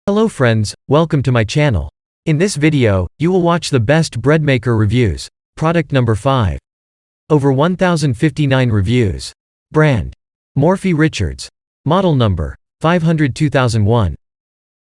Hello friends, welcome to my channel. In this video, you will watch the best breadmaker reviews. Product number 5. Over 1059 reviews. Brand: Morphy Richards. Model number: 502001.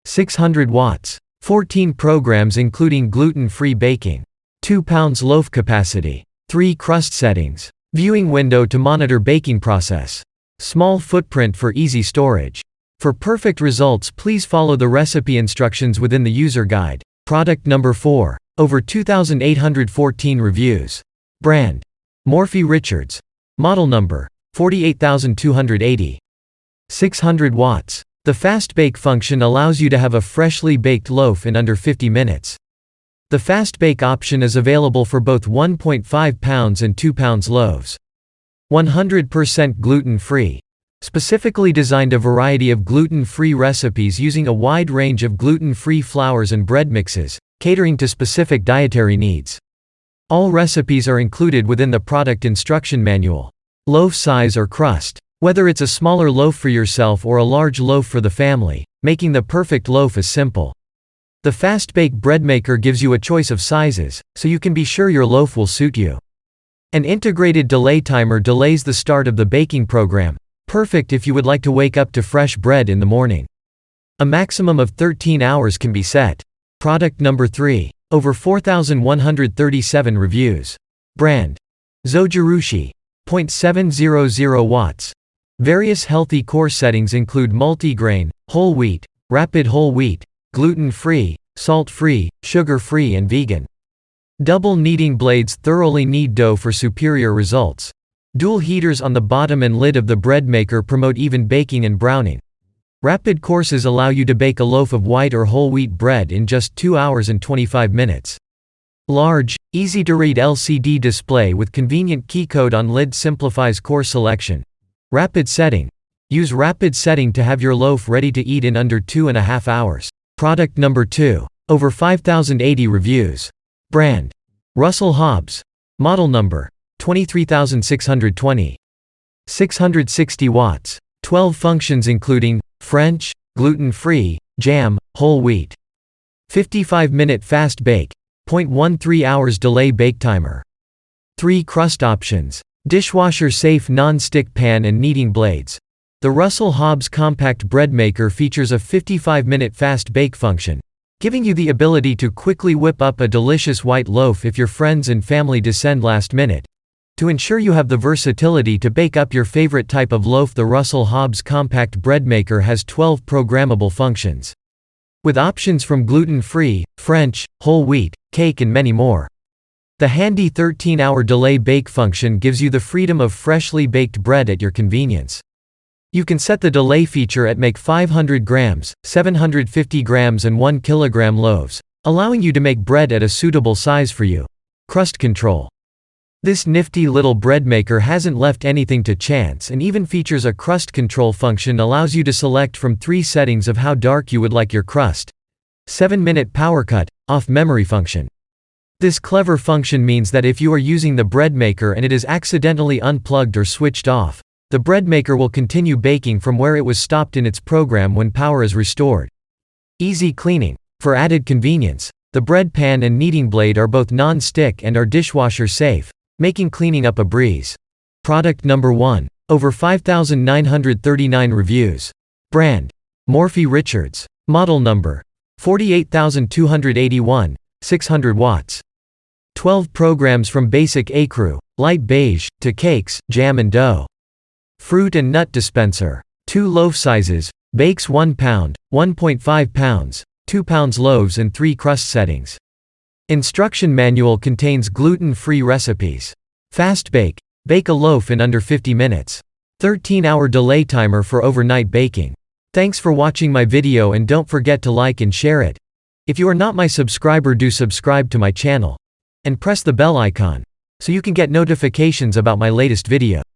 600 watts. 14 programs including gluten-free baking. 2 pounds loaf capacity. 3 crust settings. Viewing window to monitor baking process. Small footprint for easy storage. For perfect results, please follow the recipe instructions within the user guide. Product number 4. Over 2,814 reviews. Brand: Morphy Richards. Model number: 48280. 600 watts. The fast bake function allows you to have a freshly baked loaf in under 50 minutes. The fast bake option is available for both 1.5 pounds and 2 pounds loaves. 100% gluten-free. Specifically designed a variety of gluten-free recipes using a wide range of gluten-free flours and bread mixes, catering to specific dietary needs. All recipes are included within the product instruction manual. Loaf size or crust. Whether it's a smaller loaf for yourself or a large loaf for the family, making the perfect loaf is simple. The fast-bake breadmaker gives you a choice of sizes, so you can be sure your loaf will suit you. An integrated delay timer delays the start of the baking program. Perfect if you would like to wake up to fresh bread in the morning. A maximum of 13 hours can be set. Product number 3. Over 4,137 reviews. Brand: Zojirushi. 0.700 watts. Various healthy core settings include multigrain, whole wheat, rapid whole wheat, gluten-free, salt-free, sugar-free and vegan. Double kneading blades thoroughly knead dough for superior results. Dual heaters on the bottom and lid of the bread maker promote even baking and browning. Rapid courses allow you to bake a loaf of white or whole wheat bread in just 2 hours and 25 minutes. Large, easy-to-read LCD display with convenient key code on lid simplifies core selection. Rapid setting. Use rapid setting to have your loaf ready to eat in under 2.5 hours. Product number 2. Over 5,080 reviews. Brand: Russell Hobbs. Model number: 23620. 660 watts. 12 functions including French, gluten-free, jam, whole wheat. 55-minute fast bake. 0.13 hours delay bake timer. 3 crust options. Dishwasher safe non-stick pan and kneading blades. The Russell Hobbs compact bread maker features a 55-minute fast bake function, giving you the ability to quickly whip up a delicious white loaf if your friends and family descend last minute. To ensure you have the versatility to bake up your favorite type of loaf, the Russell Hobbs compact bread maker has 12 programmable functions, with options from gluten-free, French, whole wheat, cake and many more. The handy 13-hour delay bake function gives you the freedom of freshly baked bread at your convenience. You can set the delay feature at make 500 grams, 750 grams and 1 kilogram loaves, allowing you to make bread at a suitable size for you. Crust control. This nifty little bread maker hasn't left anything to chance and even features a crust control function allows you to select from 3 settings of how dark you would like your crust. 7-minute power cut, off memory function. This clever function means that if you are using the bread maker and it is accidentally unplugged or switched off, the bread maker will continue baking from where it was stopped in its program when power is restored. Easy cleaning. For added convenience, the bread pan and kneading blade are both non-stick and are dishwasher safe, making cleaning up a breeze. Product number 1. Over 5,939 reviews. Brand: Morphy Richards. Model number: 48281. 600 watts. 12 programs from basic écru, light beige, to cakes, jam and dough. Fruit and nut dispenser. 2 loaf sizes, bakes 1 pound, 1.5 pounds, 2 pounds loaves and 3 crust settings. Instruction manual contains gluten-free recipes. Fast bake. Bake a loaf in under 50 minutes. 13-hour delay timer for overnight baking. Thanks for watching my video and don't forget to like and share it. If you are not my subscriber, do subscribe to my channel. And press the bell icon, so you can get notifications about my latest video.